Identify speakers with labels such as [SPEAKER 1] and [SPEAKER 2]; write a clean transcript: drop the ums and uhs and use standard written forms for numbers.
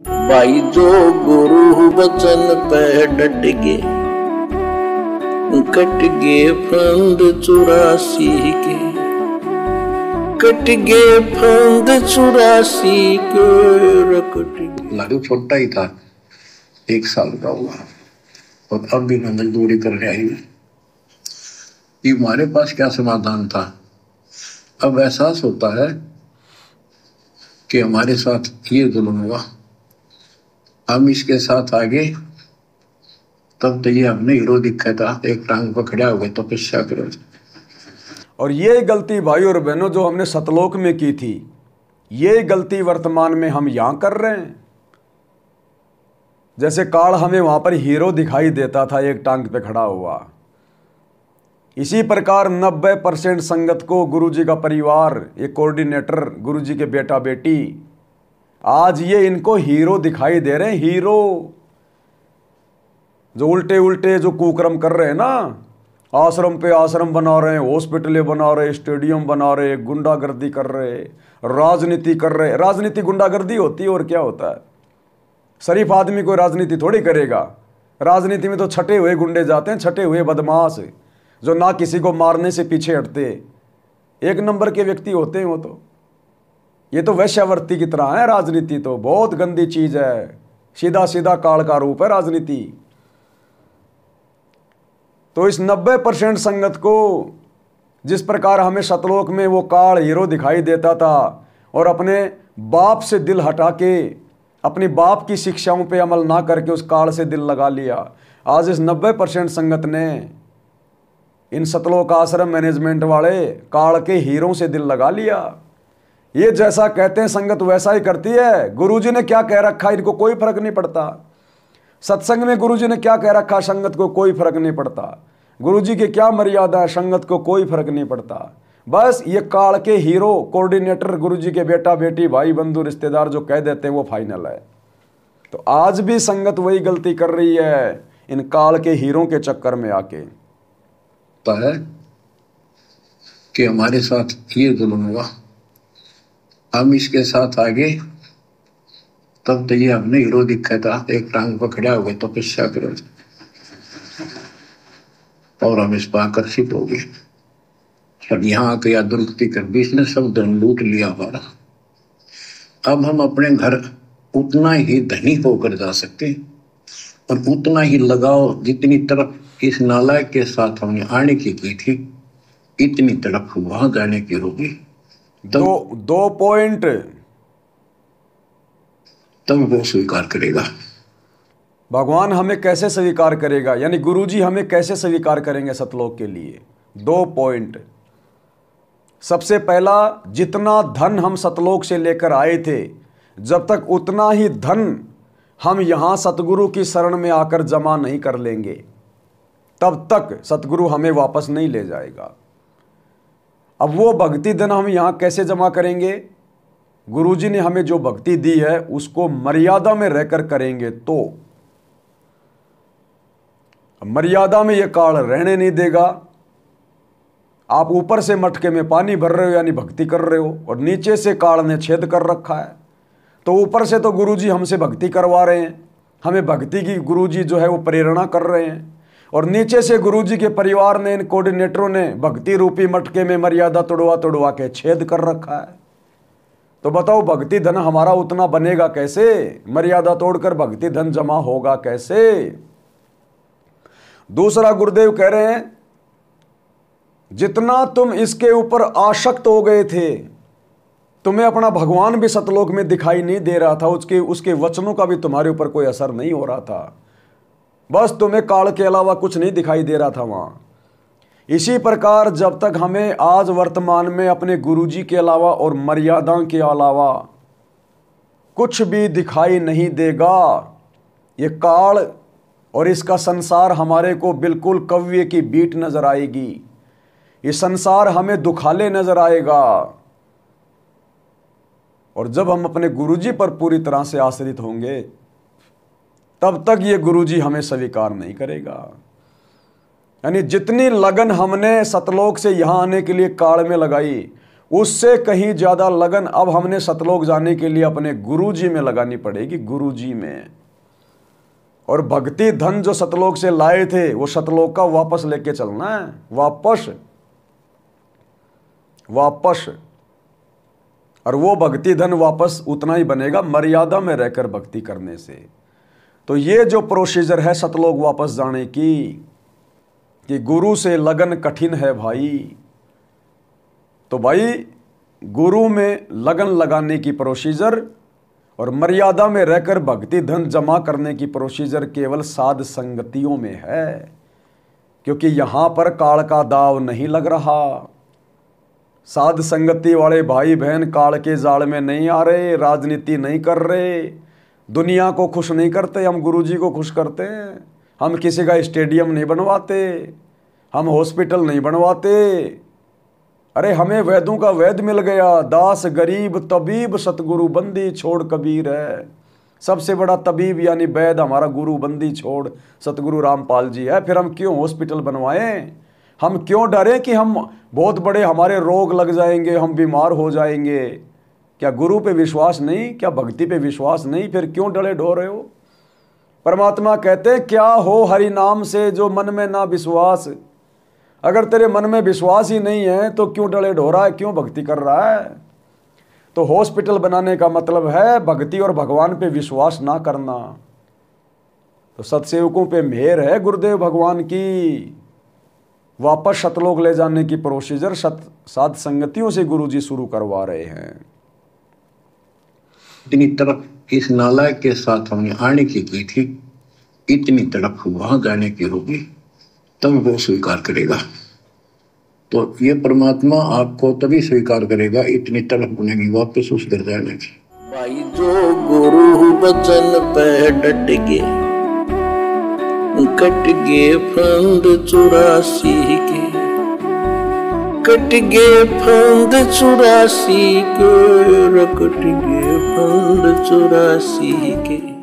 [SPEAKER 1] भाई जो गुरु वचन पे डट गे, कट गे फंद 84 के, कट गे फंद 84 के रकट।
[SPEAKER 2] लाडू छोटा ही था, 1 साल का हुआ और अब भी मजदूरी करने आई। ये हमारे पास क्या समाधान था? अब एहसास होता है कि हमारे साथ ये जुल्म हुआ, हम इसके साथ आगे। तब तो ये हमने हीरो दिखा था, एक टांग पकड़ा हुआ तपस्या करो।
[SPEAKER 3] और ये गलती भाई और बहनों जो हमने सतलोक में की थी, ये गलती वर्तमान में हम यहां कर रहे हैं। जैसे काल हमें वहां पर हीरो दिखाई देता था एक टांग पे खड़ा हुआ, इसी प्रकार 90% संगत को गुरुजी का परिवार, एक कोऑर्डिनेटर, गुरुजी के बेटा बेटी, आज ये इनको हीरो दिखाई दे रहे हैं। हीरो जो उल्टे उल्टे जो कुकर्म कर रहे हैं ना, आश्रम पे आश्रम बना रहे हैं, हॉस्पिटलें बना रहे, स्टेडियम बना रहे, गुंडागर्दी कर रहे, राजनीति कर रहे। राजनीति गुंडागर्दी होती है और क्या होता है? शरीफ आदमी कोई राजनीति थोड़ी करेगा। राजनीति में तो छटे हुए गुंडे जाते हैं, छटे हुए बदमाश जो ना किसी को मारने से पीछे हटते, एक नंबर के व्यक्ति होते हैं वो तो। ये तो वैश्यावर्ती की तरह है। राजनीति तो बहुत गंदी चीज है, सीधा सीधा काल का रूप है राजनीति। तो इस 90% संगत को जिस प्रकार हमें सतलोक में वो काल हीरो दिखाई देता था और अपने बाप से दिल हटा के, अपनी बाप की शिक्षाओं पे अमल ना करके उस काल से दिल लगा लिया, आज इस 90% संगत ने इन सतलोक आश्रम मैनेजमेंट वाले काल के हीरों से दिल लगा लिया। ये जैसा कहते हैं संगत वैसा ही करती है। गुरुजी ने क्या कह रखा इनको कोई फर्क नहीं पड़ता। सत्संग में गुरुजी ने क्या कह रखा संगत को कोई फर्क नहीं पड़ता। गुरुजी की क्या मर्यादा है संगत को कोई फर्क नहीं पड़ता। बस ये काल के हीरो, कोऑर्डिनेटर, गुरुजी के बेटा बेटी, भाई बंधु रिश्तेदार जो कह देते हैं वो फाइनल है। तो आज भी संगत वही गलती कर रही है इन काल के हीरों के चक्कर में आके।
[SPEAKER 2] है कि हमारे साथ ये जुल्म हुआ, हम इसके साथ आगे। तब तो ये हमने हीरो दिखा था, एक टांग पकड़ा हुआ तपस्या करो और हम इस पर आकर्षित हो गए। अब यहाँ आके या दुर्गति कर भी इसने सब धन लूट लिया हमारा। अब हम अपने घर उतना ही धनी होकर जा सकते और उतना ही लगाओ जितनी तरफ इस नालायक के साथ हमने आने की थी, इतनी तरफ वहां जाने की होगी।
[SPEAKER 3] दो पॉइंट
[SPEAKER 2] तब वो स्वीकार करेगा।
[SPEAKER 3] भगवान हमें कैसे स्वीकार करेगा, यानी गुरुजी हमें कैसे स्वीकार करेंगे सतलोक के लिए? 2 पॉइंट। सबसे पहला, जितना धन हम सतलोक से लेकर आए थे, जब तक उतना ही धन हम यहां सतगुरु की शरण में आकर जमा नहीं कर लेंगे, तब तक सतगुरु हमें वापस नहीं ले जाएगा। अब वो भक्ति धन हम यहां कैसे जमा करेंगे? गुरुजी ने हमें जो भक्ति दी है उसको मर्यादा में रहकर करेंगे। तो मर्यादा में ये काल रहने नहीं देगा। आप ऊपर से मटके में पानी भर रहे हो यानी भक्ति कर रहे हो, और नीचे से काल ने छेद कर रखा है। तो ऊपर से तो गुरुजी हमसे भक्ति करवा रहे हैं, हमें भक्ति की गुरुजी जो है वो प्रेरणा कर रहे हैं, और नीचे से गुरुजी के परिवार ने, इन कोऑर्डिनेटरों ने भक्ति रूपी मटके में मर्यादा तोड़वा तोड़वा के छेद कर रखा है। तो बताओ भक्ति धन हमारा उतना बनेगा कैसे? मर्यादा तोड़कर भक्ति धन जमा होगा कैसे? दूसरा, गुरुदेव कह रहे हैं जितना तुम इसके ऊपर आसक्त हो गए थे, तुम्हें अपना भगवान भी सतलोक में दिखाई नहीं दे रहा था, उसके वचनों का भी तुम्हारे ऊपर कोई असर नहीं हो रहा था, बस तुम्हें काल के अलावा कुछ नहीं दिखाई दे रहा था वहां। इसी प्रकार जब तक हमें आज वर्तमान में अपने गुरुजी के अलावा और मर्यादा के अलावा कुछ भी दिखाई नहीं देगा, ये काल और इसका संसार हमारे को बिल्कुल कव्य की बीट नजर आएगी। ये संसार हमें दुखाले नजर आएगा। और जब हम अपने गुरुजी पर पूरी तरह से आश्रित होंगे, तब तक ये गुरुजी हमें स्वीकार नहीं करेगा। यानी जितनी लगन हमने सतलोक से यहां आने के लिए काल में लगाई, उससे कहीं ज्यादा लगन अब हमने सतलोक जाने के लिए अपने गुरुजी में लगानी पड़ेगी, गुरुजी में। और भक्ति धन जो सतलोक से लाए थे वो सतलोक का वापस लेके चलना है, वापस वापस। और वो भक्ति धन वापस उतना ही बनेगा मर्यादा में रहकर भक्ति करने से। तो ये जो प्रोसीजर है सतलोक वापस जाने की, कि गुरु से लगन कठिन है भाई, तो भाई गुरु में लगन लगाने की प्रोसीजर और मर्यादा में रहकर भक्ति धन जमा करने की प्रोसीजर केवल साध संगतियों में है, क्योंकि यहां पर काल का दाव नहीं लग रहा। साध संगति वाले भाई बहन काल के जाल में नहीं आ रहे, राजनीति नहीं कर रहे, दुनिया को खुश नहीं करते, हम गुरुजी को खुश करते हैं। हम किसी का स्टेडियम नहीं बनवाते, हम हॉस्पिटल नहीं बनवाते। अरे हमें वेदों का वेद मिल गया, दास गरीब तबीब सतगुरु बंदी छोड़ कबीर है। सबसे बड़ा तबीब यानी वैद हमारा गुरु बंदी छोड़ सतगुरु रामपाल जी है। फिर हम क्यों हॉस्पिटल बनवाएं? हम क्यों डरे कि हम बहुत बड़े हमारे रोग लग जाएंगे, हम बीमार हो जाएंगे? क्या गुरु पे विश्वास नहीं? क्या भक्ति पे विश्वास नहीं? फिर क्यों डरे ढो रहे हो? परमात्मा कहते क्या हो हरि नाम से जो मन में ना विश्वास। अगर तेरे मन में विश्वास ही नहीं है तो क्यों डरे ढो रहा है, क्यों भक्ति कर रहा है? तो हॉस्पिटल बनाने का मतलब है भक्ति और भगवान पे विश्वास ना करना। तो सत्सेवकों पे मेहर है गुरुदेव भगवान की, वापस सतलोक ले जाने की प्रोसीजर साध संगतियों से गुरुजी शुरू करवा रहे हैं।
[SPEAKER 2] इतनी तरफ इस नालायक के साथ हमने आने की थी, इतनी तरफ वहां जाने की होगी, तब वो स्वीकार करेगा। तो ये परमात्मा आपको तभी स्वीकार करेगा इतनी तरफ बनेगी वापस उस घर जाने की।
[SPEAKER 1] भाई जो गुरु बचन पे डट गए, कट गए फंद 84 के, कट गए फंद 84 के, कट गए फंद 84 के।